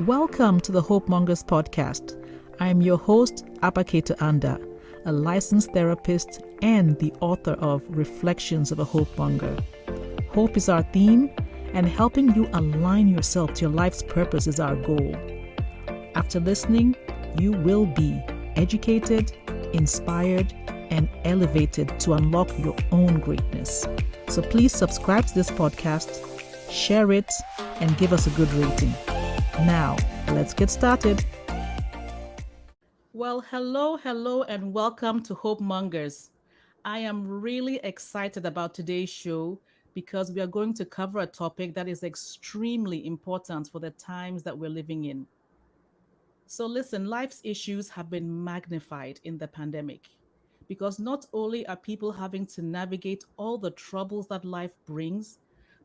Welcome to the Hope Mongers podcast. I am your host, Abaketo Anda, a licensed therapist and the author of Reflections of a Hope Monger. Hope is our theme, and helping you align yourself to your life's purpose is our goal. After listening, you will be educated, inspired, and elevated to unlock your own greatness. So please subscribe to this podcast, share it, and give us a good rating. Now, let's get started. Well, hello, and welcome to Hope Mongers. I am really excited about today's show because we are going to cover a topic that is extremely important for the times that we're living in. So listen, life's issues have been magnified in the pandemic because not only are people having to navigate all the troubles that life brings,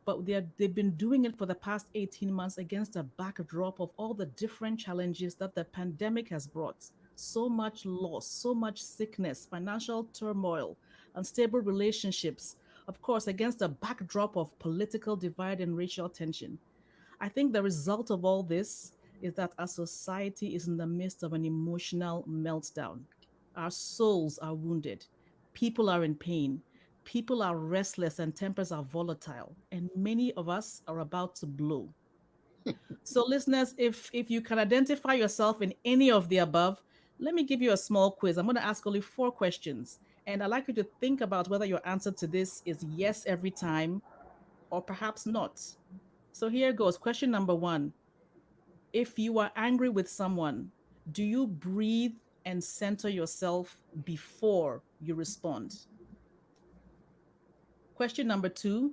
but they've been doing it for the past 18 months against a backdrop of all the different challenges that the pandemic has brought. So much loss, so much sickness, financial turmoil, unstable relationships, of course, against a backdrop of political divide and racial tension. I think the result of all this is that our society is in the midst of an emotional meltdown. Our souls are wounded. People are in pain. People are restless and tempers are volatile. And many of us are about to blow. So, listeners, if you can identify yourself in any of the above, let me give you a small quiz. I'm going to ask only 4 questions. And I'd like you to think about whether your answer to this is yes every time or perhaps not. So here goes. Question number 1. If you are angry with someone, do you breathe and center yourself before you respond? Question number 2.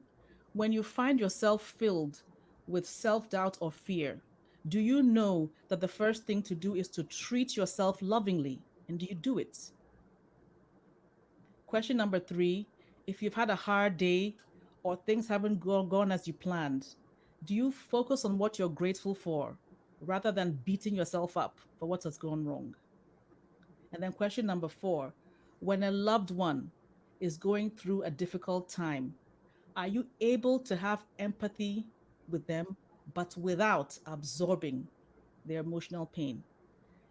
When you find yourself filled with self-doubt or fear, do you know that the first thing to do is to treat yourself lovingly? And do you do it? Question number 3. If you've had a hard day or things haven't gone as you planned, do you focus on what you're grateful for rather than beating yourself up for what has gone wrong? And then question number 4. When a loved one is going through a difficult time, are you able to have empathy with them, but without absorbing their emotional pain?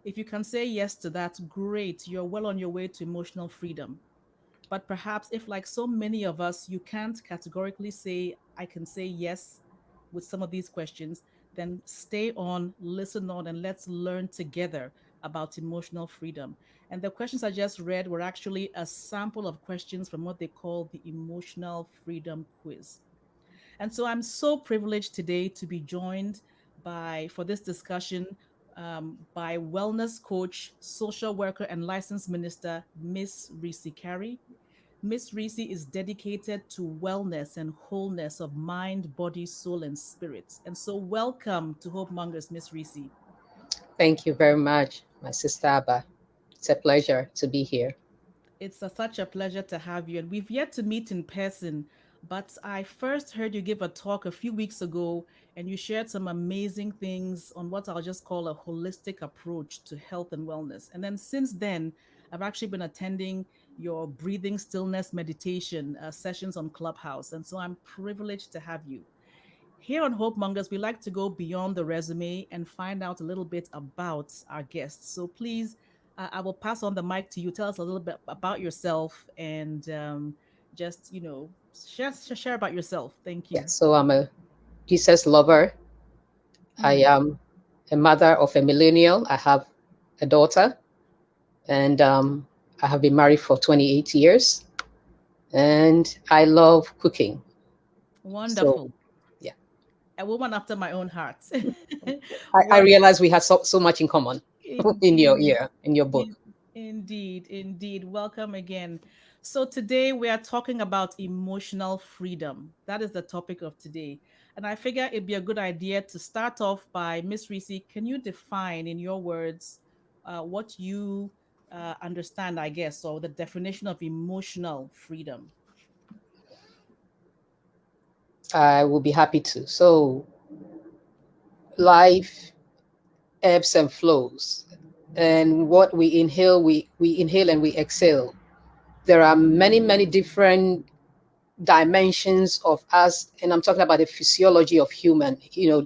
If you can say yes to that, great. You're well on your way to emotional freedom. But perhaps if, like so many of us, you can't categorically say, I can say yes with some of these questions, then stay on, listen on, and let's learn together about emotional freedom. And the questions I just read were actually a sample of questions from what they call the Emotional Freedom Quiz. And so I'm so privileged today to be joined for this discussion by wellness coach, social worker, and licensed minister, Miss Rissi Carrey. Miss Rissi is dedicated to wellness and wholeness of mind, body, soul, and spirit. And so welcome to Hope Mongers, Miss Rissi. Thank you very much, my sister Abba. It's a pleasure to be here. It's such a pleasure to have you. And we've yet to meet in person, but I first heard you give a talk a few weeks ago, and you shared some amazing things on what I'll just call a holistic approach to health and wellness. And then since then, I've actually been attending your breathing stillness meditation sessions on Clubhouse. And so I'm privileged to have you. Here on Hope Mongers, we like to go beyond the resume and find out a little bit about our guests. So please, I will pass on the mic to you. Tell us a little bit about yourself and just, share about yourself. Thank Yeah, you. so I'm a Jesus lover. I Mm. am a mother of a millennial. I have a daughter, and I have been married for 28 years, and I love cooking. So, Wonderful. yeah, A woman after my own heart. I What realize we have so much in common indeed. in your book. Indeed. Welcome again. So, today we are talking about emotional freedom. That is the topic of today. And I figure it'd be a good idea to start off by Miss Rissi. Can you define, in your words, what you understand, I guess, or the definition of emotional freedom? I will be happy to. So, life ebbs and flows, and what we inhale, we inhale and we exhale. There are many different dimensions of us, and I'm talking about the physiology of human,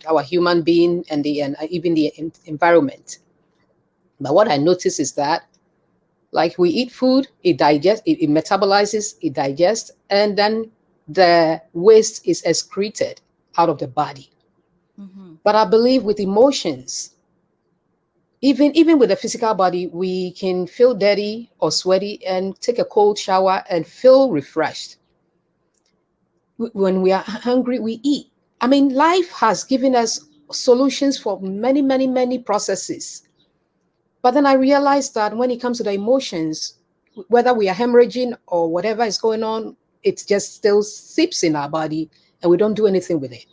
our human being and even the environment. But what I notice is that, like, we eat food, it digests, it metabolizes, it digests, and then the waste is excreted out of the body. Mm-hmm. But I believe with emotions, even with the physical body, we can feel dirty or sweaty and take a cold shower and feel refreshed. When we are hungry, we eat. I mean, life has given us solutions for many, many, many processes. But then I realized that when it comes to the emotions, whether we are hemorrhaging or whatever is going on, it just still seeps in our body and we don't do anything with it.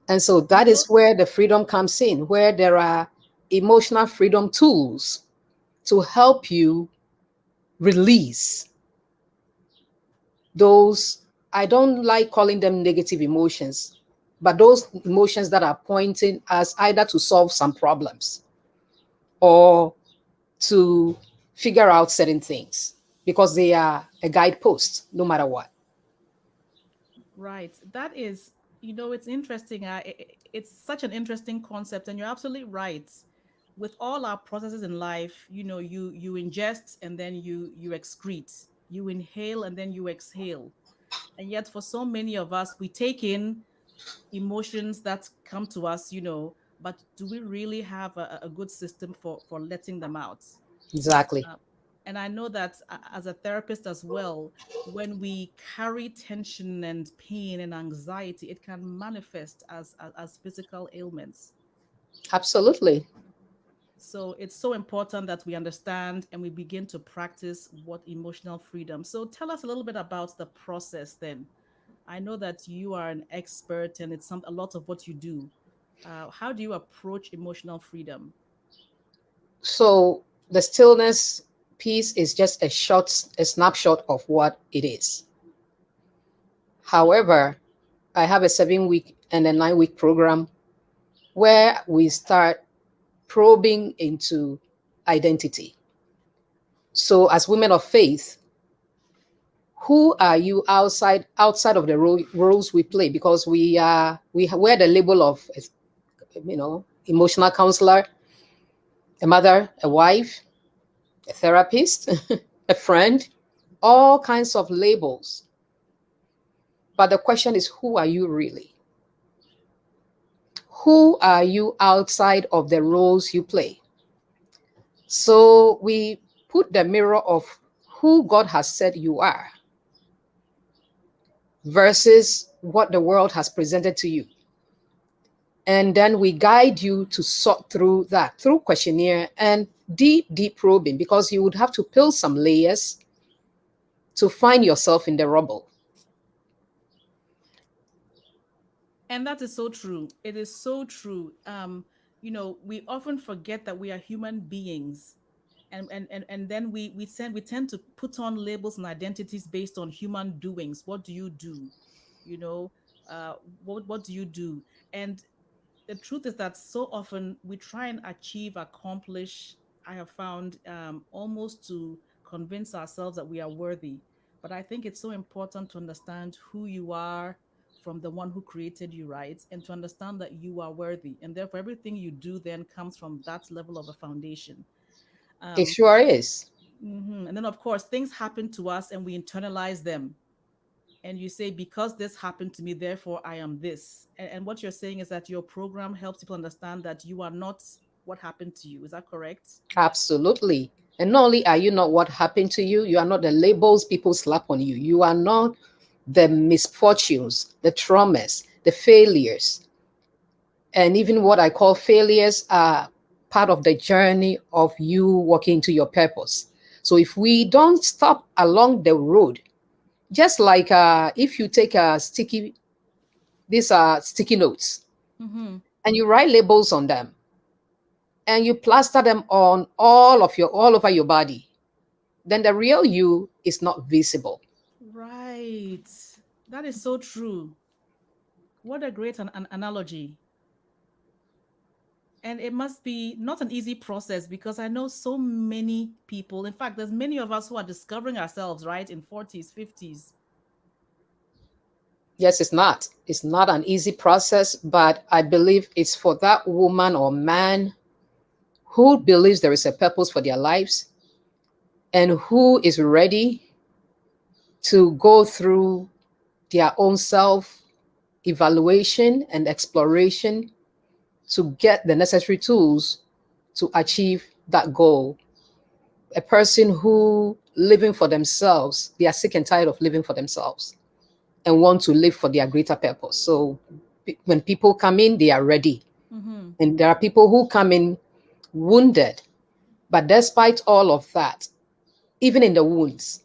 And so You that know, is where the freedom comes in, where there are emotional freedom tools to help you release those. I don't like calling them negative emotions, but those emotions that are pointing us either to solve some problems or to figure out certain things, because they are a guidepost no matter what. right. That is, it's interesting. It's such an interesting concept, and you're absolutely right. With all our processes in life, you ingest and then you excrete, you inhale and then you exhale. And yet, for so many of us, we take in emotions that come to us, but do we really have a good system for letting them out? Exactly. Uh, and I know that as a therapist as well, when we carry tension and pain and anxiety, it can manifest as physical ailments. Absolutely. So it's so important that we understand and we begin to practice what emotional freedom. So tell us a little bit about the process then. I know that you are an expert and it's a lot of what you do. How do you approach emotional freedom? So the stillness piece is just a snapshot of what it is. However, I have a 7 week and a 9 week program where we start probing into identity. So as women of faith, who are you outside of the roles we play? Because we wear the label of, emotional counselor, a mother, a wife, a therapist, a friend, all kinds of labels. But the question is, who are you really? Who are you outside of the roles you play? So we put the mirror of who God has said you are versus what the world has presented to you. And then we guide you to sort through that through questionnaire and deep probing, because you would have to peel some layers to find yourself in the rubble. And that is so true. It is so true. We often forget that we are human beings. And then we tend to put on labels and identities based on human doings. What do you do? You know, uh, what do you do? And the truth is that so often we try and achieve, accomplish, I have found, almost to convince ourselves that we are worthy. But I think it's so important to understand who you are from the one who created you, right? And to understand that you are worthy. And therefore, everything you do then comes from that level of a foundation. It Um, sure is. And then, of course, things happen to us and we internalize them. And you say, because this happened to me, therefore I am this. And what you're saying is that your program helps people understand that you are not what happened to you. Is that correct? Absolutely. And not only are you not what happened to you, you are not the labels people slap on you. You are not the misfortunes, the traumas, the failures. And even what I call failures are part of the journey of you walking to your purpose. So if we don't stop along the road, just like if you take a these are sticky notes, Mm-hmm. and you write labels on them, and you plaster them on all over your body, then the real you is not visible. Right. That is so true. What a great an analogy. And it must be not an easy process because I know so many people. In fact, there's many of us who are discovering ourselves, right, in 40s, 50s. Yes, it's not. It's not an easy process, but I believe it's for that woman or man who believes there is a purpose for their lives and who is ready to go through their own self evaluation and exploration to get the necessary tools to achieve that goal. A person who living for themselves, they are sick and tired of living for themselves and want to live for their greater purpose. So when people come in, they are ready. Mm-hmm. And there are people who come in wounded, but despite all of that, even in the wounds,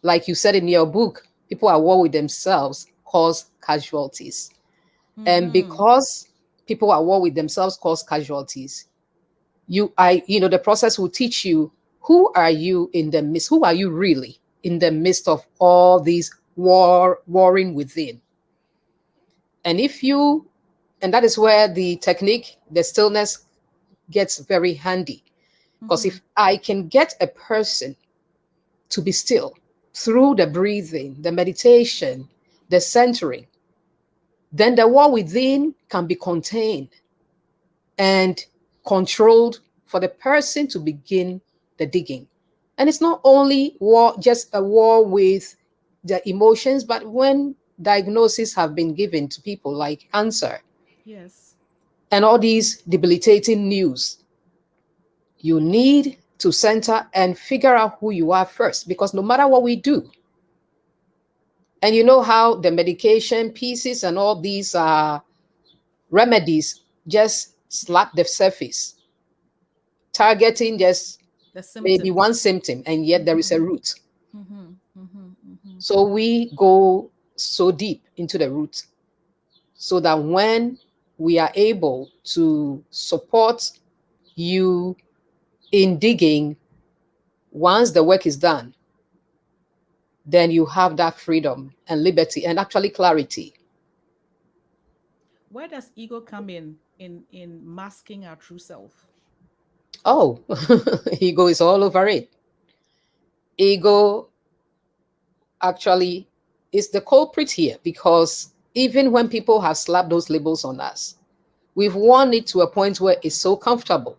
like you said in your book, people at war with themselves cause casualties. And Mm-hmm. because people at war with themselves cause casualties, the process will teach you who are you in the midst, who are you really in the midst of all these warring within. And if you, and that is where the technique, the stillness gets very handy. Because Mm-hmm. if I can get a person to be still through the breathing, the meditation, the centering, then the war within can be contained and controlled for the person to begin the digging. And it's not only war, just a war with the emotions, but when diagnoses have been given to people like cancer Yes. and all these debilitating news, you need to center and figure out who you are first, because no matter what we do, and you know how the medication pieces and all these remedies just slap the surface, targeting just The maybe symptom. one symptom, and yet there Mm-hmm. is a root. Mm-hmm. Mm-hmm. Mm-hmm. So we go so deep into the root so that when we are able to support you in digging, once the work is done, then you have that freedom and liberty and actually clarity. Where does ego come in masking our true self? Oh, ego is all over it. Ego actually is the culprit here, because even when people have slapped those labels on us, we've worn it to a point where it's so comfortable.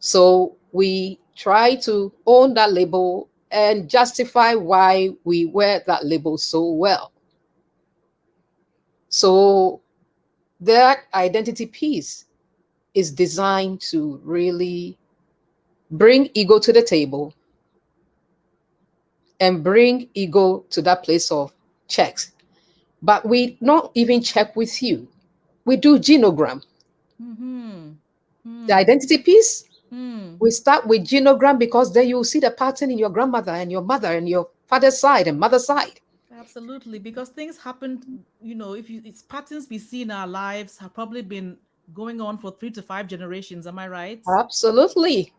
So we try to own that label and justify why we wear that label so well. So that identity piece is designed to really bring ego to the table and bring ego to that place of checks. But we not even check with you. We do genogram. Mm-hmm. The Hmm. identity piece, Hmm. we start with genogram because then you'll see the pattern in your grandmother and your mother and your father's side and mother's side. Absolutely, because things happened, if it's patterns we see in our lives have probably been going on for 3 to 5 generations. Am I right? Absolutely.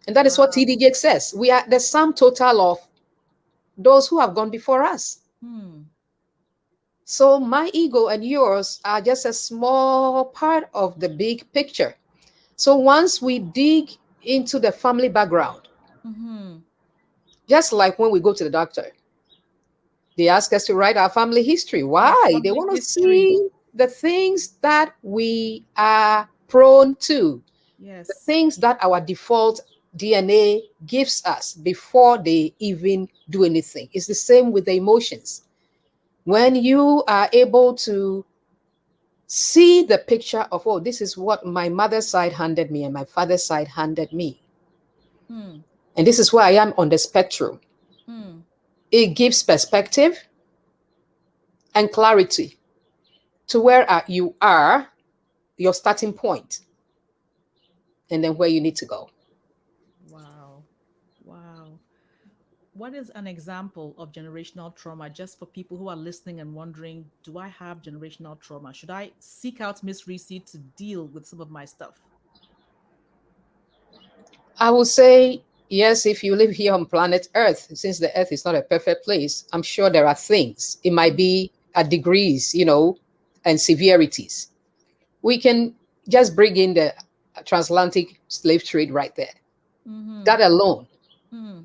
And that is what Wow. TDJ says. We are the sum total of those who have gone before us. Hmm. So my ego and yours are just a small part of the big picture. So once we dig into the family background, Mm-hmm. just like when we go to the doctor, they ask us to write our family history. Our Why? They family want to history. see the things that we are prone to, the Yes. things that our default DNA gives us before they even do anything. It's the same with the emotions. When you are able to see the picture of, oh, this is what my mother's side handed me and my father's side handed me, Hmm. and this is where I am on the spectrum, Hmm. it gives perspective and clarity to where you are, your starting point, and then where you need to go. Wow. Wow. What is an example of generational trauma just for people who are listening and wondering, do I have generational trauma? Should I seek out Miss Rissi to deal with some of my stuff? I will say, yes, if you live here on planet Earth, since the Earth is not a perfect place, I'm sure there are things. It might Hmm. be at degrees, and severities. We can. Just bring in the transatlantic slave trade right there. Mm-hmm. That alone, Mm.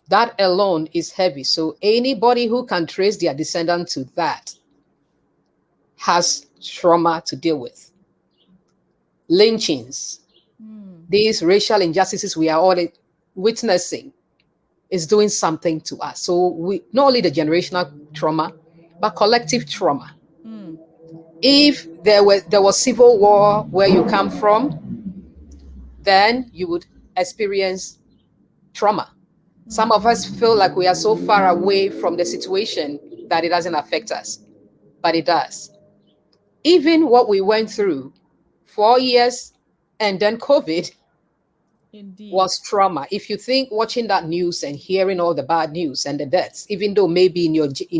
that alone is heavy. So anybody who can trace their descendant to that has trauma to deal with. Lynchings, Mm. these racial injustices we are all witnessing is doing something to us. So we not only the generational trauma, but collective trauma. Mm. If there was civil war where you come from, then you would experience trauma. Some Mm. of us feel like we are so far away from the situation that it doesn't affect us, but it does. Even what we went through 4 years and then COVID Indeed. was trauma. If you think watching that news and hearing all the bad news and the deaths, even though maybe in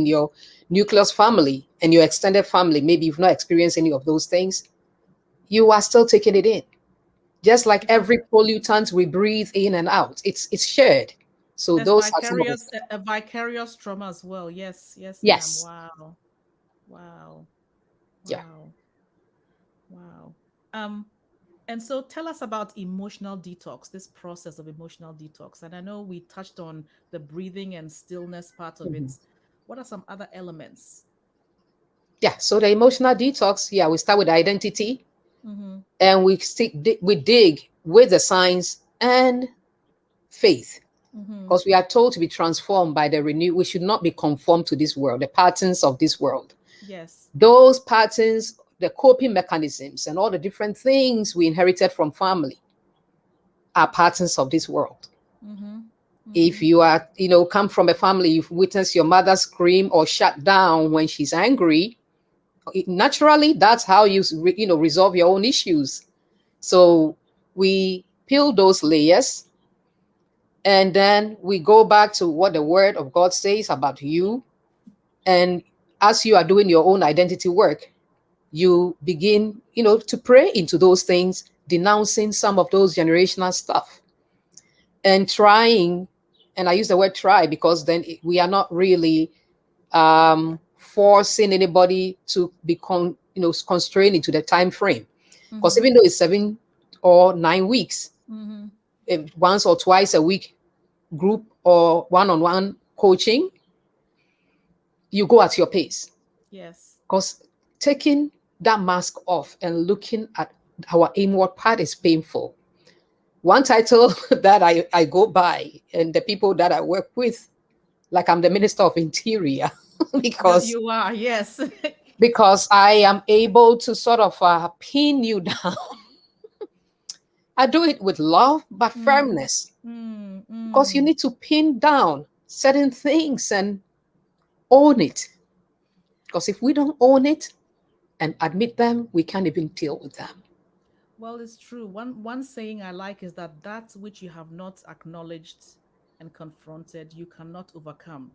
your nucleus family and your extended family, maybe you've not experienced any of those things, you are still taking it in. Just like Yeah. every pollutant we breathe in and out, it's shared. So There's those are some of the vicarious stuff. a vicarious trauma as well. Yes, yes, ma'am. Yes. Wow. Wow. Yeah. Wow. Wow. Um, and so tell us about emotional detox, this process of emotional detox. And I know we touched on the breathing and stillness part of Mhm. it. What are some other elements? Yeah. So the emotional detox, yeah, we start with identity Mm-hmm. and we dig with the science and faith Mm-hmm. because we are told to be transformed by the renew. We should not be conformed to this world, the patterns of this world. Yes. Those patterns, the coping mechanisms, and all the different things we inherited from family are patterns of this world. Mm-hmm. If Mm-hmm. you are, come from a family, you've witnessed your mother scream or shut down when she's angry, naturally, that's how resolve your own issues. So we peel those layers and then we go back to what the word of God says about you. And as you are doing your own identity work, you begin, to pray into those things, denouncing some of those generational stuff and trying. And I use the word try because then we are not really forcing anybody to become, constrained into the time frame. Because Mm-hmm. even though it's 7 or 9 weeks, Mm-hmm. if once or twice a week group or one-on-one coaching, you go at your pace. Yes. Because taking that mask off and looking at our inward part is painful. One title that I go by and the people that I work with, like I'm the Minister of Interior, because You are, yes. because I am able to sort of pin you down. I do it with love but Mm, firmness mm, because you mm. need to pin down certain things and own it. Because if we don't own it and admit them, we can't even deal with them. Well, it's true. One saying I like is that that which you have not acknowledged and confronted, you cannot overcome.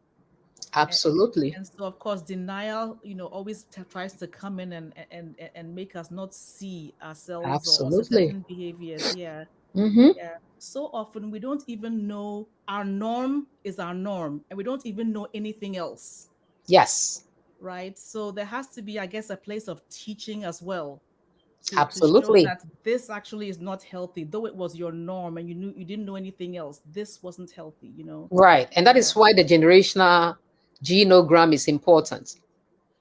And, Absolutely. and so, of course, denial, always tries to come in and make us not see ourselves or Absolutely. certain behaviors. Yeah, Mm-hmm. yeah. So often we don't even know our norm is our norm, and we don't even know anything else, Yes, right? So there has to be, I guess, a place of teaching as well to show absolutely. that this actually is not healthy, though it was your norm and you didn't know anything else. This wasn't healthy. Right. And that Yeah. is why the generational genogram is important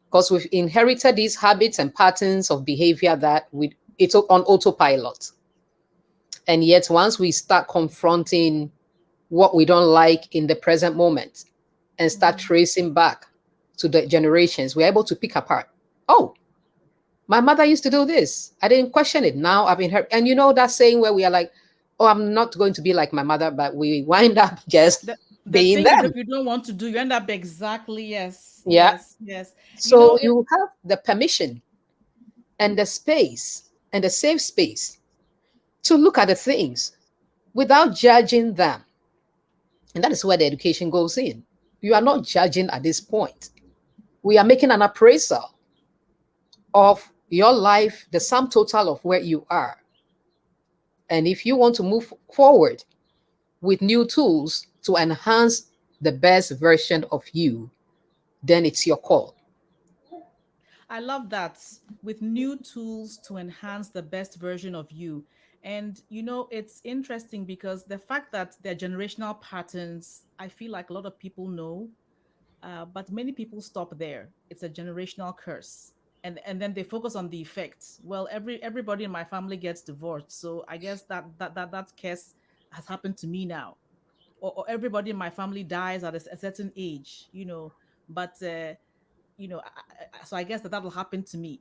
because we've inherited these habits and patterns of behavior that it's on autopilot. And yet, once we start confronting what we don't like in the present moment and start Hmm. tracing back to the generations, we're able to pick apart. Oh, my mother used to do this. I didn't question it. Now I've inherited. And that saying where we are like, oh, I'm not going to be like my mother, but we wind up just The being thing them. you don't want to do, you end up exactly, yes, Yeah. yes, yes. You So know it. you have the permission and the space and the safe space to look at the things without judging them. And that is where the education goes in. You are not judging at this point. We are making an appraisal of your life, the sum total of where you are. And if you want to move forward with new tools to enhance the best version of you, then it's your call. I love that. With new tools to enhance the best version of you. And it's interesting because the fact that they're generational patterns, I feel like a lot of people know, but many people stop there. It's a generational curse. And then they focus on the effects. Well, everybody in my family gets divorced, so I guess that curse has happened to me now. Or everybody in my family dies at a certain age, but so I guess that'll happen to me.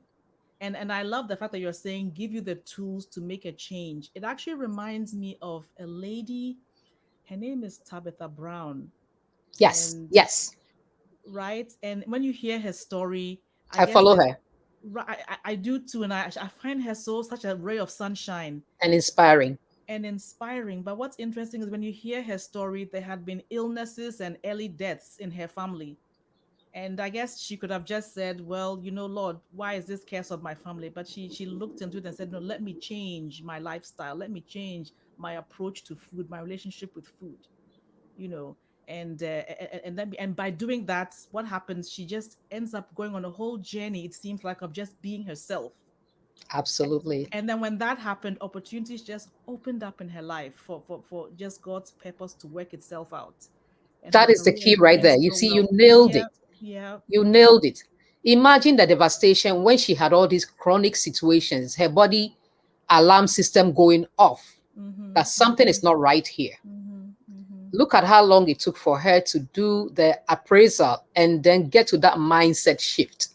And I love the fact that you're saying give you the tools to make a change. It actually reminds me of a lady. Her name is Tabitha Brown. Yes, And yes. right, and when you hear her story, I I guess follow that her. I do too, and I find her such a ray of sunshine And inspiring. and inspiring. But what's interesting is when you hear her story, there had been illnesses and early deaths in her family. And I guess she could have just said, well, Lord, why is this curse of my family? But she looked into it and said, no, let me change my lifestyle. Let me change my approach to food, my relationship with food, you know. And by doing that, what happens? She just ends up going on a whole journey, it seems like, of just being herself. Absolutely. And then when that happened, opportunities just opened up in her life for just God's purpose to work itself out. And her That is the career key is right doing there. You so see, you well. nailed Yeah, it. yeah. You nailed it. Imagine the devastation when she had all these chronic situations, her body alarm system going off, Mm-hmm, that something mm-hmm, is not right here. mm-hmm, mm-hmm, Look at how long it took for her to do the appraisal and then get to that mindset shift.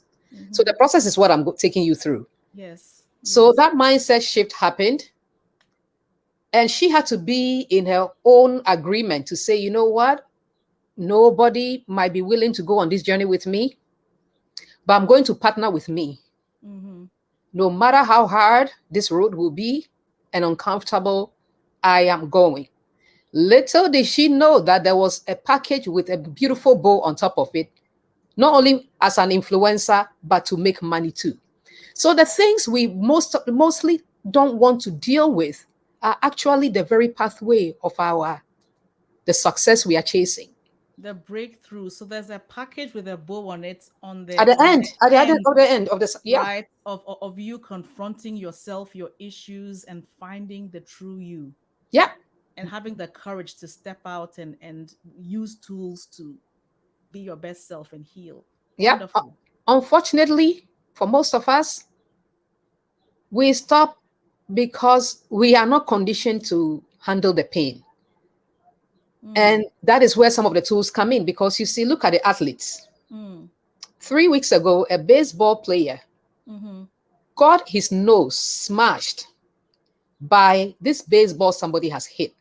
So mm-hmm. the process is what I'm taking you through. Yes, So yes. that mindset shift happened, and she had to be in her own agreement to say, you know what? Nobody might be willing to go on this journey with me, but I'm going to partner with me. Mm-hmm, No matter how hard this road will be and uncomfortable, I am going. Little did she know that there was a package with a beautiful bow on top of it, not only as an influencer, but to make money too. So the things we mostly don't want to deal with are actually the very pathway of our the success we are chasing. the breakthrough. So there's a package with a bow on it on At the the on end, the at the other end, of the end of this, yeah, right? Of you confronting yourself, your issues, and finding the true you, yeah, and having the courage to step out and use tools to be your best self and heal. yeah. Wonderful. Unfortunately, for most of us, we stop because we are not conditioned to handle the pain. Mm, And that is where some of the tools come in because you see, look at the athletes. mm, 3 weeks ago, a baseball player mm-hmm, got his nose smashed by this baseball somebody has hit.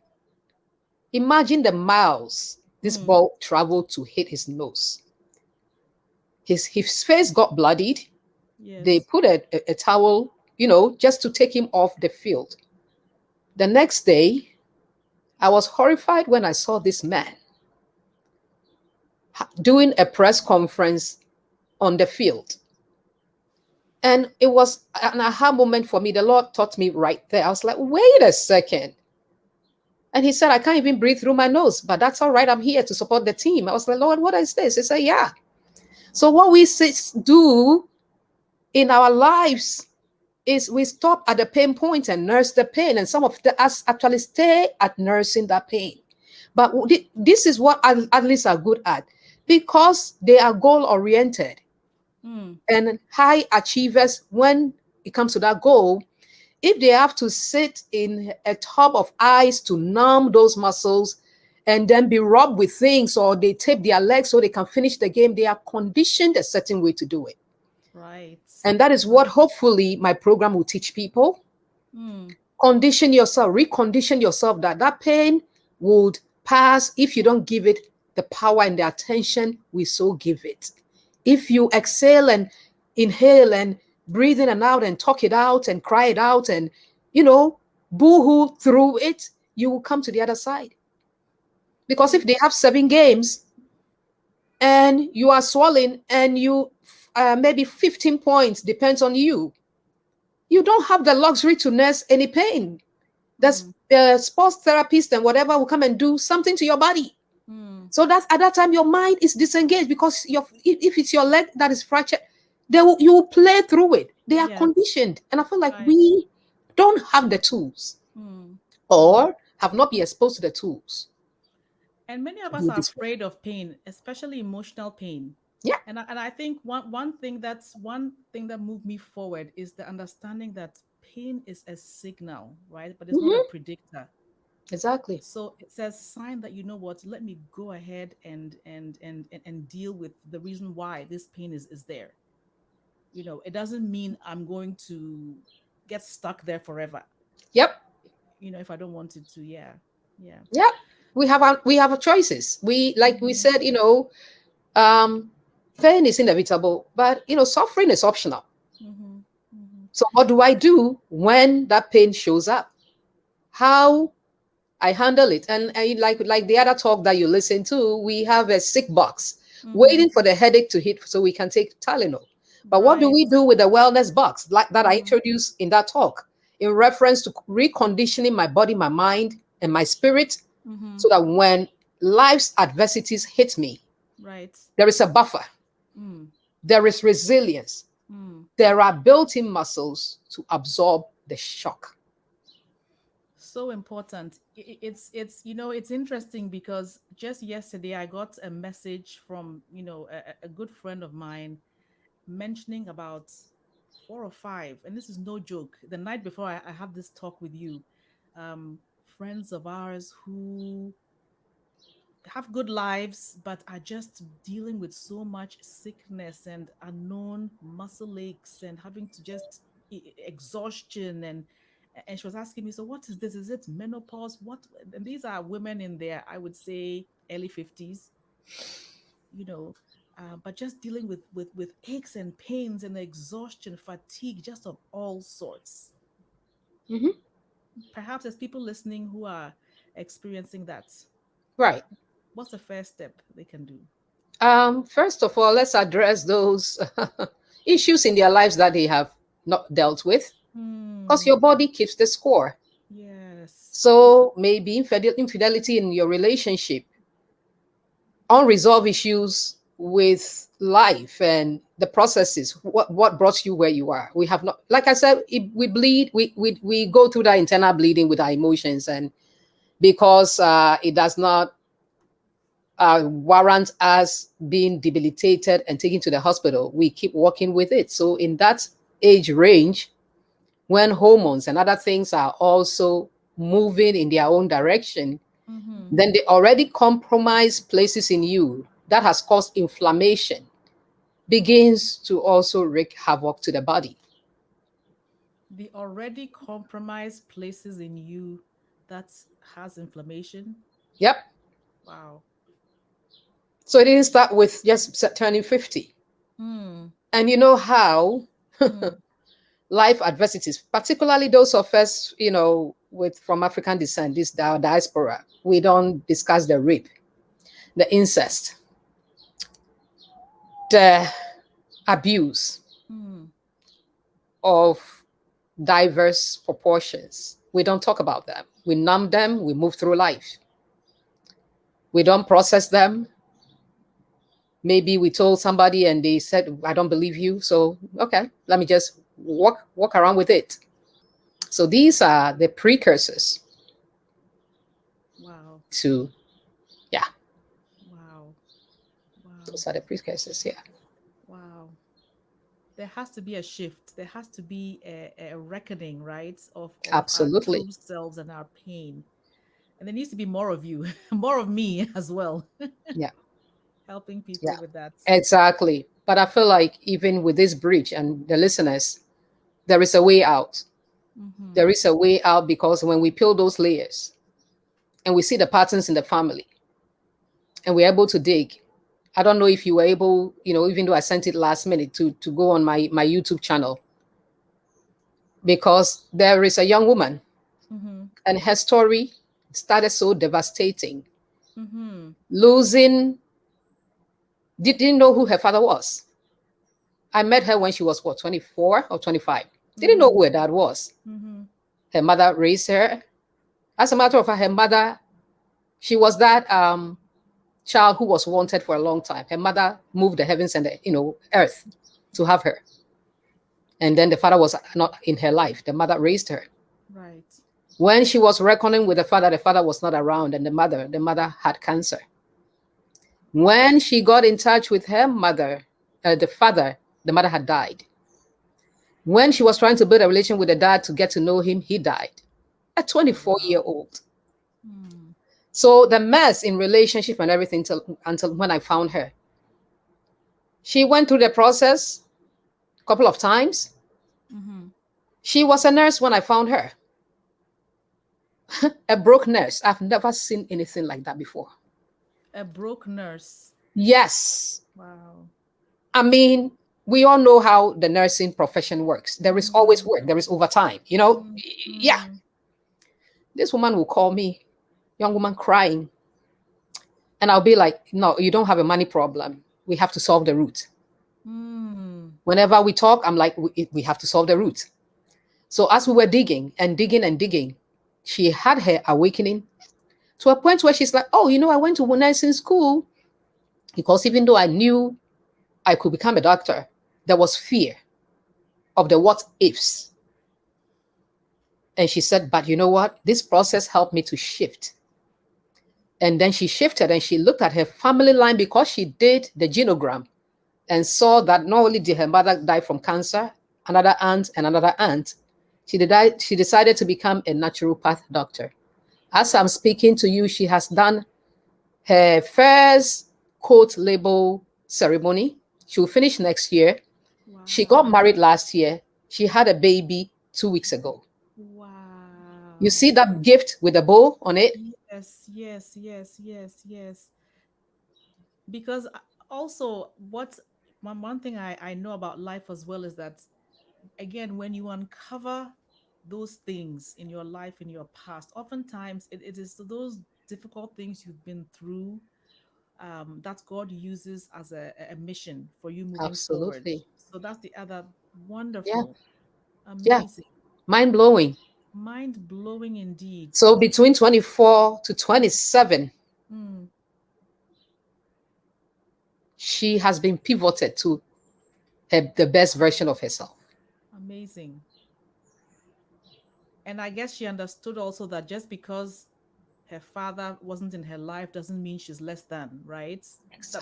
Imagine the miles this mm, ball traveled to hit his nose. His face got bloodied. They yes. put a towel, just to take him off the field. The next day, I was horrified when I saw this man doing a press conference on the field. And it was an aha moment for me. The Lord taught me right there. I was like, wait a second. And he said, I can't even breathe through my nose, but that's all right. I'm here to support the team. I was like, Lord, what is this? He said, yeah. So what we do in our lives is we stop at the pain point and nurse the pain. And some of us actually stay at nursing that pain. But this is what athletes are good at because they are goal oriented Mm, and high achievers. When it comes to that goal, if they have to sit in a tub of ice to numb those muscles and then be rubbed with things, or they tape their legs so they can finish the game, they are conditioned a certain way to do it. right. And that is what Right. hopefully my program will teach people. Mm, Condition yourself, recondition yourself that that pain would pass if you don't give it the power and the attention we so give it. If you exhale and inhale and breathe in and out and talk it out and cry it out and, boo-hoo through it, you will come to the other side. Because so if they have 7 games and you are swelling and you maybe 15 points depends on you, you don't have the luxury to nurse any pain. mm, The sports therapist and whatever will come and do something to your body. mm, So that's at that time your mind is disengaged because if it's your leg that is fractured, you will play through it. They are Yes. conditioned. And I feel like Right. we don't have the tools Mm. Mm. or have not been exposed to the tools And many to of us do are this work. afraid of pain, especially emotional pain. Yeah. And I think one thing that moved me forward is the understanding that pain is a signal, right? But it's not a Hmm. predictor. Exactly. So it says sign that, you know what, let me go ahead and deal with the reason why this pain is there. It doesn't mean I'm going to get stuck there forever, Yep. if I don't want it to. Yeah. Yeah. Yep. We have choices. We, like we Mm-hmm. said, um, pain is inevitable, but suffering is optional. Mm-hmm. Mm-hmm. So what do I do when that pain shows up? How I handle it. And like the other talk that you listen to, we have a sick box Mm-hmm. waiting for the headache to hit so we can take Tylenol. But what do Right. we do with the wellness box like that I Mm-hmm. introduced in that talk in reference to reconditioning my body, my mind, and my spirit Mm-hmm. so that when life's adversities hit me, Right. there is a buffer, Mm. there is resilience, Mm. there are built-in muscles to absorb the shock. So important. It's interesting because just yesterday I got a message from a good friend of mine mentioning about four or five, and this is no joke. The night before I have this talk with you, friends of ours who have good lives but are just dealing with so much sickness and unknown muscle aches and having to just exhaustion, and she was asking me, so what is this? Is it menopause? What? And these are women in their, I would say, early 50s, you know but just dealing with aches and pains and exhaustion, fatigue, just of all sorts. Mhm. Perhaps there's people listening who are experiencing that. Right. What's the first step they can do? First of all, let's address those issues in their lives that they have not dealt with, because Hmm. your body keeps the score. Yes. So maybe infidelity in your relationship, unresolved issues with life and the processes, what brought you where you are. We have not, like I said, we bleed, we go through that internal bleeding with our emotions, and because it does not warrant us being debilitated and taken to the hospital, we keep working with it. So in that age range, when hormones and other things are also moving in their own direction, Mm-hmm. then they already compromise places in you that has caused inflammation, begins to also wreak havoc to the body. The already compromised places in you that has inflammation. Yep. Wow. So it didn't start with just turning 50. Hmm. And you know how Hmm. life adversities, particularly those of us, with from African descent, this diaspora, we don't discuss the rape, the incest, the abuse Hmm. of diverse proportions. We don't talk about them. We numb them, we move through life. We don't process them. Maybe we told somebody and they said, I don't believe you. So, okay, let me just walk around with it. So these are the precursors Wow. to, yeah, Wow. Wow. those are the precursors. Yeah, Wow. There has to be a shift. There has to be a reckoning, right, of our absolutely. true selves and our pain. And there needs to be more of you, more of me as well, Yeah, helping yeah, people with that. exactly. But I feel like even with this bridge and the listeners, there is a way out. Mm-hmm. There is a way out because when we peel those layers and we see the patterns in the family and we're able to dig. I don't know if you were able, even though I sent it last minute to go on my YouTube channel, because there is a young woman Mm-hmm. and her story started so devastating, Mm-hmm. losing, didn't know who her father was. I met her when she was what, 24 or 25. Didn't know Mm-hmm. who her dad was. Mm-hmm. Her mother raised her. As a matter of fact, her mother, she was that child who was wanted for a long time. Her mother moved the heavens and the earth. to have her. And then the father was not in her life. The mother raised her. Right. When she was reckoning with the father was not around, and the mother had cancer. When she got in touch with her mother, the father, the mother had died. When she was trying to build a relation with the dad to get to know him, he died at Oh, wow. 24-year-old. Mm. So the mess in relationship and everything until when I found her. She went through the process a couple of times. Mm-hmm. She was a nurse when I found her, a broke nurse. I've never seen anything like that before. A broke nurse. Yes. Wow. I mean, we all know how the nursing profession works. There is always Mm. work, there is overtime. You know, Mm. yeah. Mm. This woman will call me, young woman crying, and I'll be like, no, you don't have a money problem. We have to solve the root. Mm. Whenever we talk, I'm like, we have to solve the root. So as we were digging and digging and digging, she had her awakening to a point where she's like, oh, I went to nursing school because even though I knew I could become a doctor, there was fear of the what ifs. And she said, but you know what? This process helped me to shift. And then she shifted and she looked at her family line because she did the genogram and saw that not only did her mother die from cancer, another aunt and another aunt, she decided to become a naturopath doctor. As I'm speaking to you, she has done her first coat label ceremony. She will finish next year. She got Wow. married last year. She had a baby 2 weeks ago. You see Wow. that gift with a bow on it? Yes, yes, yes, yes, yes. Because also, what one thing I know about life as well is that, again, when you uncover those things in your life, in your past, oftentimes it is those difficult things you've been through, that God uses as a mission for you moving forward. Absolutely. So that's the other Yeah. wonderful, Yeah. amazing, Mind blowing. mind blowing indeed. So between 24 to 27, Mm, she has been pivoted to the best version of herself. amazing. And I guess she understood also that just because her father wasn't in her life doesn't mean she's less than, right?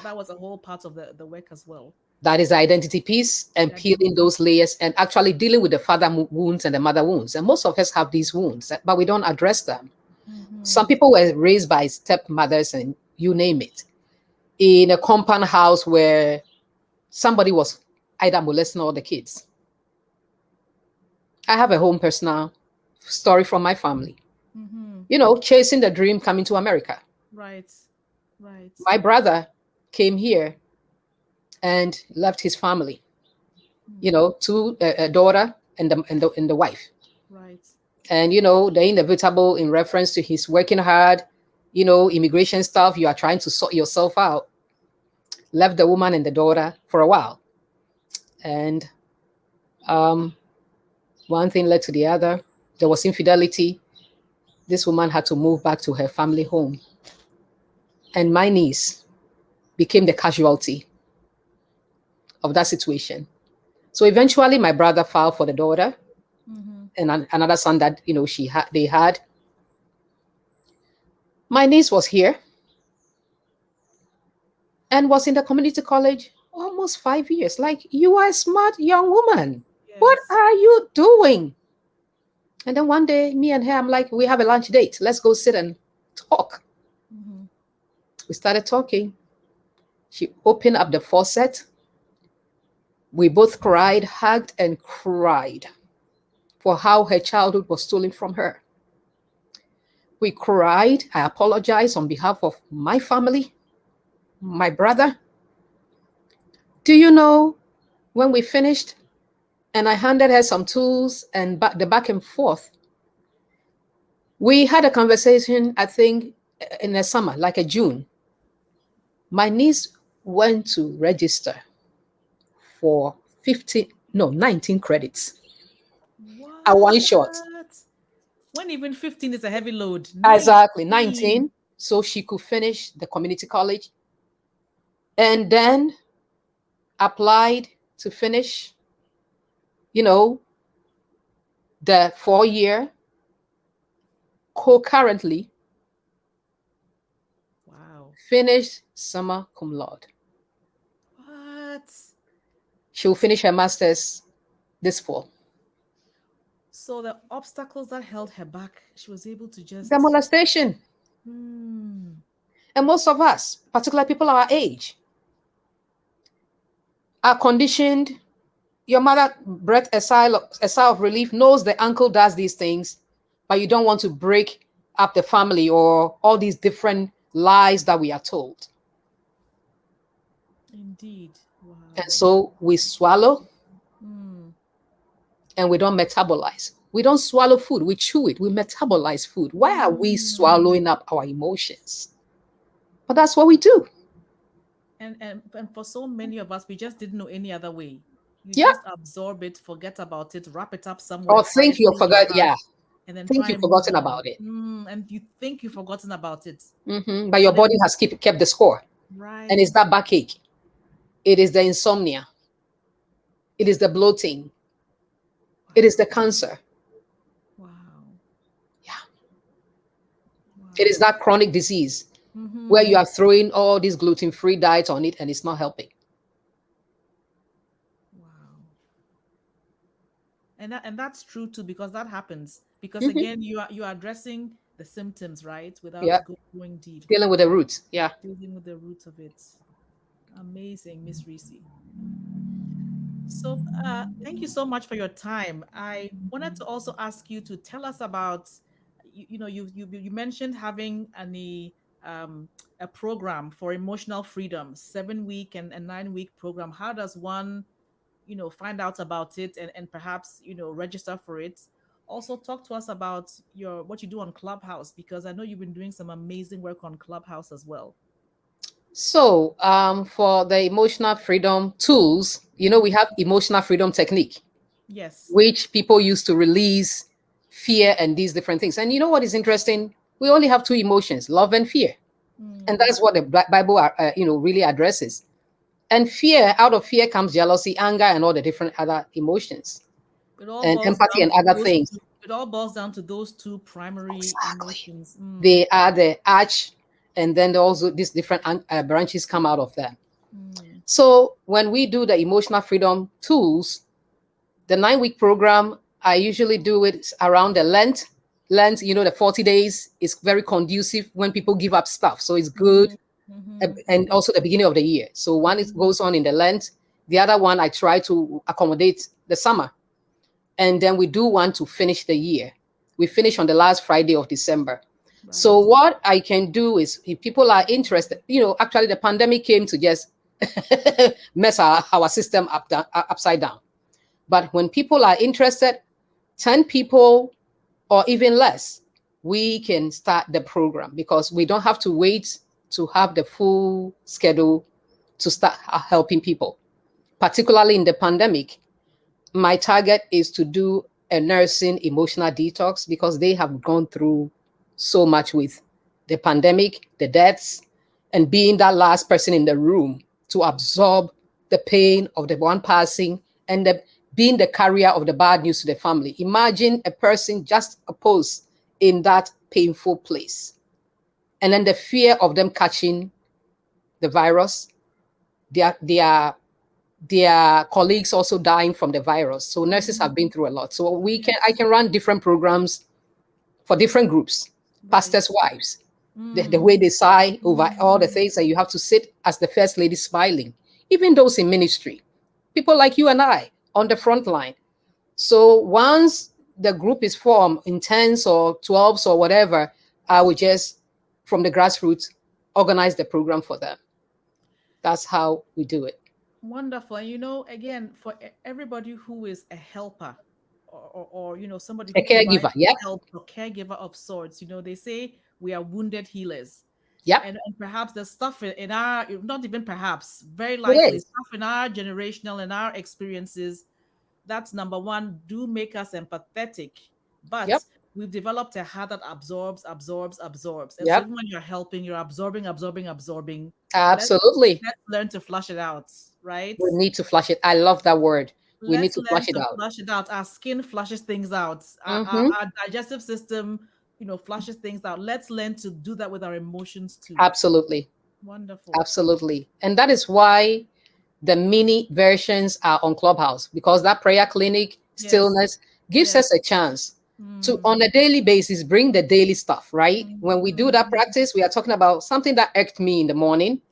That was a whole part of the work as well. That is the identity piece and The peeling identity. those layers and actually dealing with the father wounds and the mother wounds. And most of us have these wounds, but we don't address them. Some Mm-hmm. people were raised by stepmothers and you name it, in a compound house where somebody was either molesting all the kids. I have a home personal story from my family. Mm-hmm. Chasing the dream, coming to America. Right. Right. My brother came here and left his family, Mm. to a daughter and the wife. Right. And the inevitable in reference to his working hard, immigration stuff, you are trying to sort yourself out. Left the woman and the daughter for a while. And um, one thing led to the other. There was infidelity. This woman had to move back to her family home. And my niece became the casualty of that situation. So eventually, my brother filed for the daughter Mm-hmm. and another son that they had. My niece was here and was in the community college almost 5 years. Like, you are a smart young woman. What Yes. are you doing? And then one day, me and her, I'm like, we have a lunch date. Let's go sit and talk. Mm-hmm. We started talking. She opened up the faucet. We both cried, hugged, and cried for how her childhood was stolen from her. We cried. I apologized on behalf of my family, my brother. Do you know when we finished and I handed her some tools and the back and forth, we had a conversation, I think, in the summer, like a June. My niece went to register for 15, no, 19 credits at one shot. What? When even 15 is a heavy load. Exactly, 19. 19. So she could finish the community college and then applied. to finish, you know, the 4 year concurrently, Wow. finish summa cum laude. What? She'll finish her master's this fall. So the obstacles that held her back, she was able to The just. molestation. Hmm. And most of us, particularly people our age, are conditioned. Your mother breathed a sigh of relief, knows the uncle does these things, but you don't want to break up the family or all these different lies that we are told. Indeed. And Wow. so we swallow Hmm. and we don't metabolize. We don't swallow food, we chew it, we metabolize food. Why are we Hmm. swallowing up our emotions? But that's what we do. And for so many of us, we just didn't know any other way. You Yeah. just absorb it, forget about it, wrap it up somewhere Or think you quietly in your forgot. heart, Yeah. and then Think try you've and move forgotten on. about it. And you think you've forgotten about it, But your but body then has kept the score. And it's right. that backache. It is the insomnia. It is the bloating. It is Wow. the cancer. Wow. Yeah. It is Wow. that chronic disease where you Mm-hmm. are throwing all these gluten-free diets on it and it's not helping. Wow. And that's true too, because that happens. Because Hmm. again, you are addressing the symptoms, right? Without Yeah. going deep, Dealing with the roots. Yeah. dealing with the roots of it. Amazing, Miss Risi. So, thank you so much for your time. I wanted to also ask you to tell us about, you mentioned having um, a program for emotional freedom, 7 week and 9 week program. How does one, find out about it and perhaps, register for it? Also, talk to us about what you do on Clubhouse, because I know you've been doing some amazing work on Clubhouse as well. So, for the emotional freedom tools, we Mhm. have emotional freedom technique, Yes. which people use to release fear and these different things. And you know what is interesting? We only have two emotions, love and fear. And Mm. that's what the Bible, really addresses. And fear, out of fear comes jealousy, anger, and all the different other emotions, It all and boils empathy down and to other those things. two. It all boils down to those two primary Exactly. emotions. They are the arch, and then also these different branches come out of them. Mm, So when we do the emotional freedom tools, the 9 week program, I usually do it around the Lent. Lent, the 40 days is very conducive when people give up stuff. So it's good. mm-hmm, mm-hmm, And also the beginning of the year. So one is, mm-hmm. goes on in the Lent. The other one, I try to accommodate the summer. And then we do one to finish the year. We finish on the last Friday of December. So Right. what I can do is, if people are interested, actually the pandemic came to just mess our system upside down. But when people are interested, 10 people or even less, we can start the program because we don't have to wait to have the full schedule to start helping people, particularly in the pandemic. My target is to do a nursing emotional detox because they have gone through so much with the pandemic, the deaths, and being that last person in the room to absorb the pain of the one passing and being the carrier of the bad news to the family. Imagine a person just opposed in that painful place. And then the fear of them catching the virus, their their colleagues also dying from the virus. So nurses have been Mm-hmm. through a lot. So I Yes. can run different programs for different groups, Right. pastors' wives, the Mm, way they sigh over all the mm, things that you have to sit as the first lady smiling, even those in ministry, people like you and I on the front line. So once the group is formed in 10s or 12s or whatever, I would just, from the grassroots, organize the program for them. That's how we do it. wonderful. And again, for everybody who is a helper, or somebody A who provides caregiver. Yep. help, or caregiver of sorts, they say we are wounded healers. Yep. And perhaps the stuff in our, not even perhaps, very It likely is. stuff in our generational and our experiences, that's number one, do make us empathetic. But Yep. we've developed a heart that absorbs, absorbs, absorbs. And so Yep. even when you're helping, you're absorbing, absorbing, absorbing. let's Absolutely. let's learn to flush it out, right? We need to flush it. I love that word. We need Let's to flush learn it to out. flush it out. Our skin flushes things out. Mm-hmm. Our digestive system, flushes things out. Let's learn to do that with our emotions too. Absolutely. Wonderful. Absolutely. And that is why the mini versions are on Clubhouse, because that prayer clinic Yes. stillness gives Yes. us a chance to, Mm. on a daily basis, bring the daily stuff, right? When we do that Mm. practice, we are talking about something that irked me in the morning,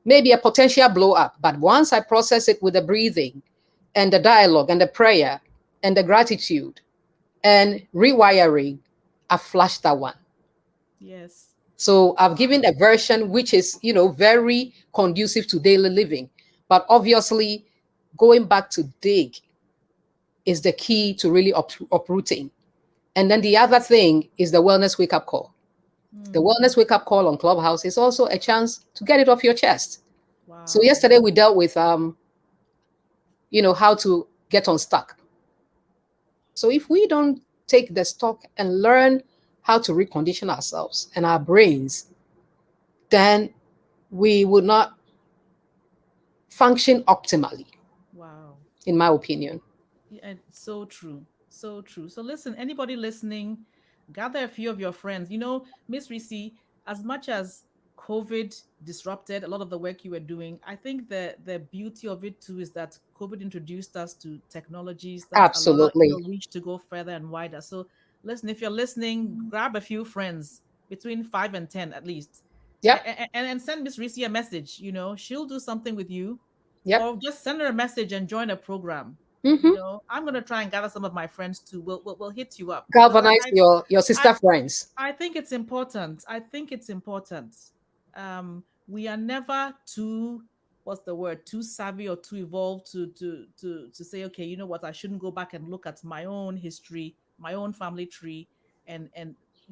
maybe a potential blow up. But once I process it with the breathing and the dialogue and the prayer and the gratitude and rewiring, I flush that one. Yes. So I've Wow. given a version which is, very conducive to daily living. But obviously, going back to dig is the key to really uprooting. And then the other thing is the wellness wake up call. The Mm. wellness wake up call on Clubhouse is also a chance to get it off your chest. So Wow. yesterday we dealt with how to get unstuck. So if we don't take the stock and learn how to recondition ourselves and our brains, then we would not function optimally, Wow. in my opinion. Yeah, so true. So true. So listen, anybody listening, gather a few of your friends. Miss Risi, as much as COVID disrupted a lot of the work you were doing, I think the beauty of it too is that COVID introduced us to technologies that allow your Absolutely. reach to go further and wider. So listen, if you're listening, grab a few friends between 5 and 10 at least. Yep. And send Miss Risi a message. She'll do something with you, Yep. or just send her a message and join a program. Hmm. I'm gonna try and gather some of my friends too. We'll hit you up because Galvanize your I sister friends. I think it's important. I think it's important. We are never too, what's the word, too savvy or too evolved to say, okay, you know what, I shouldn't go back and look at my own history, my own family tree, and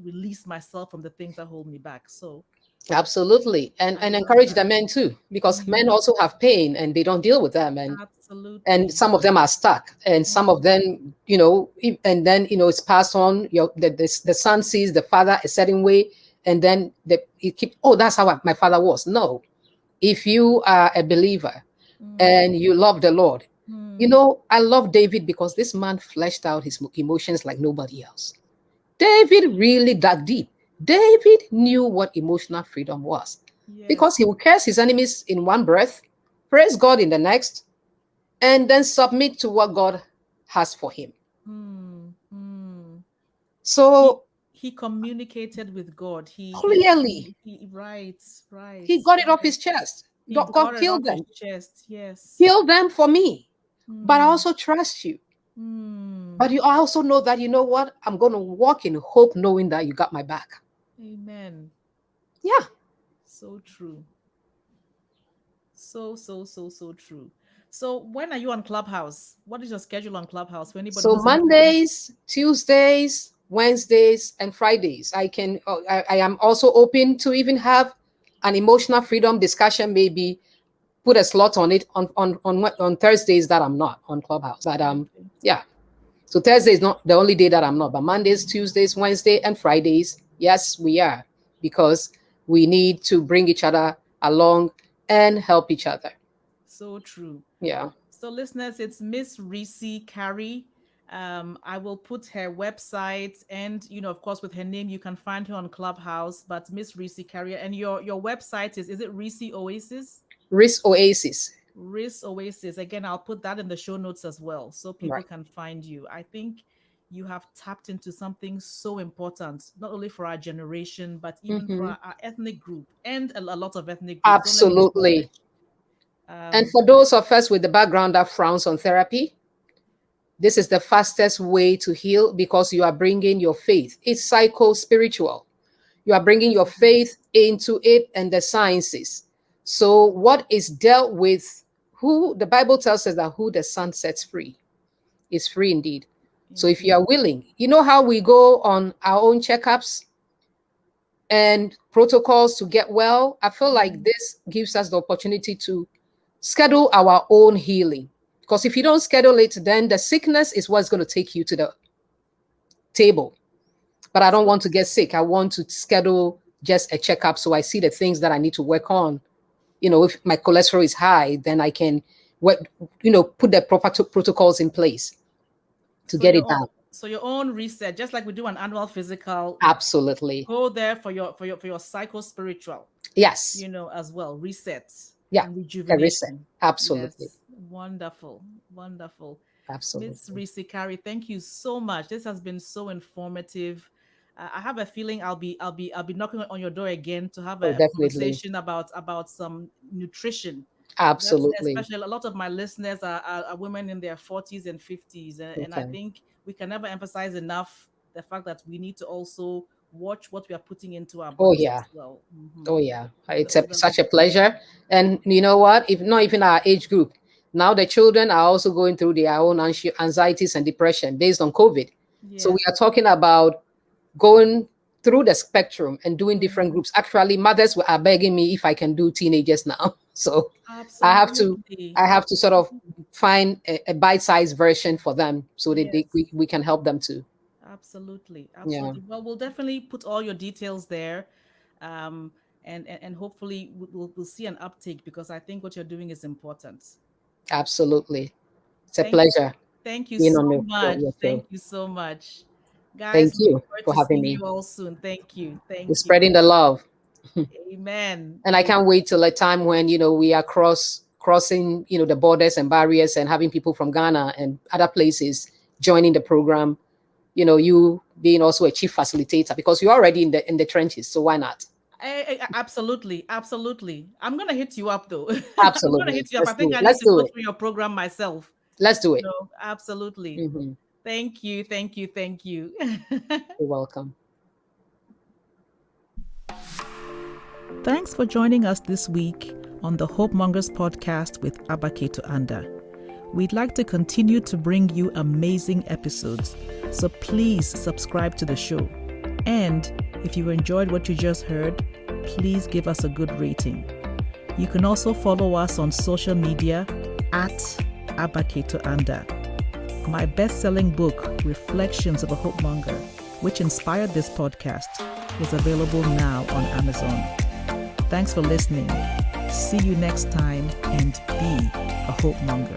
release myself from the things that hold me back. So Absolutely. I And love encourage that. the men too, because men Mhm. also have pain and they don't deal with them. And Absolutely. some of them are stuck, and some of Mm. them, and then it's passed on. The son sees the father a certain way, and then he keep, oh, that's how my father was. No, if you are a believer Mm. and you love the Lord, Mm. I love David because this man fleshed out his emotions like nobody else. David really dug deep. David knew what emotional freedom was, because he Yes. would curse his enemies in one breath, praise God in the next, and then submit to what God has for him. Mm. Mm. he So he communicated with God. clearly, Right, right, he got it off right. his chest. He God got it killed off his them. chest. Yes. Kill them for me. But I Mm, also trust you. mm. But you also know that, you know what? I'm going to walk in hope knowing that you got my back. Amen. Yeah. So true. So true. So when are you on Clubhouse? What is your schedule on Clubhouse for anybody So who's interested? Mondays, Tuesdays, Wednesdays, and Fridays, I am also open to even have an emotional freedom discussion, maybe put a slot on it on Thursdays that I'm not on Clubhouse. But Okay. yeah. So Thursday is not the only day that I'm not, but Mondays, Tuesdays, Wednesday, and Fridays, yes, we are, because we need to bring each other along and help each other. So true. Yeah. So, listeners, it's Miss Rissi Carrey. I will put her website and, of course, with her name, you can find her on Clubhouse. But Miss Rissi Carrey, and your website is it Rissi Oasis? Risk Oasis. Riss Oasis. Again, I'll put that in the show notes as well, so people Right. can find you. I think you have tapped into something so important, not only for our generation, but even for Hmm. our ethnic group and a lot of ethnic groups. Don't let me stretch. Absolutely. And Um, for those of us with the background that frowns on therapy, this is the fastest way to heal, because you are bringing your faith. It's psycho spiritual. You are bringing your faith into it and the sciences. So, what is dealt with, who the Bible tells us that who the Son sets free is free indeed. So, if you Indeed. are willing, you know how we go on our own checkups and protocols to get well. I feel like Mm, this gives us the opportunity to schedule our own healing. Because if you don't schedule it, then the sickness is what's going to take you to the table. But I don't so want to get sick. I want to schedule just a checkup so I see the things that I need to work on. If my cholesterol is high, then I can what, put the proper protocols in place to So get it done. your own reset, just like we do an annual physical, Absolutely. go there for your psycho spiritual, Yes. as well, reset Yeah. and A reset. rejuvenation. Absolutely. Yes, wonderful, wonderful. Miss Absolutely. Rissi Carrey, thank you so much. This has been so informative. I have a feeling I'll be knocking on your door again to have Oh, a definitely. conversation about some nutrition. That's Absolutely. especially a lot of my listeners are women in their 40s and 50s, and I Okay. think we can never emphasize enough the fact that we need to also watch what we are putting into our Oh, bodies yeah. as well. Oh, yeah. It's So such a pleasure. And you know what? If not even our age group, now the children are also going through their own anxieties and depression based on COVID. So we are yes, talking about going through the spectrum and doing different mhm, groups. Actually, mothers are begging me if I can do teenagers now. So I have to absolutely. I have to sort of find a bite-sized version for them so that Yes. we can help them too. Absolutely, Yeah, absolutely. Well, we'll definitely put all your details there, um, and hopefully we'll see an uptake because I think what you're doing is important. absolutely. It's a Thank pleasure thank you being so on much. your show. Thank you so much, Thank guys. We you look forward for to having seeing me. you all soon. Thank you, We're thank you. spreading the love. Amen. And I can't wait till a time when we are crossing the borders and barriers and having people from Ghana and other places joining the program. You being also a chief facilitator because you're already in the trenches. So why not? Absolutely, absolutely. I'm gonna hit you up though. I'm gonna Absolutely. hit you up. I Let's do think it. I need Let's to do go it. through your program myself. Let's do it. Absolutely. Hmm. Thank you, thank you, thank you. You're welcome. Thanks for joining us this week on the Hope Mongers podcast with Abaketo Anda. We'd like to continue to bring you amazing episodes, so please subscribe to the show. And if you enjoyed what you just heard, please give us a good rating. You can also follow us on social media at Abaketo Anda. My best-selling book, Reflections of a Hope Monger, which inspired this podcast, is available now on Amazon. Thanks for listening. See you next time and be a hope monger.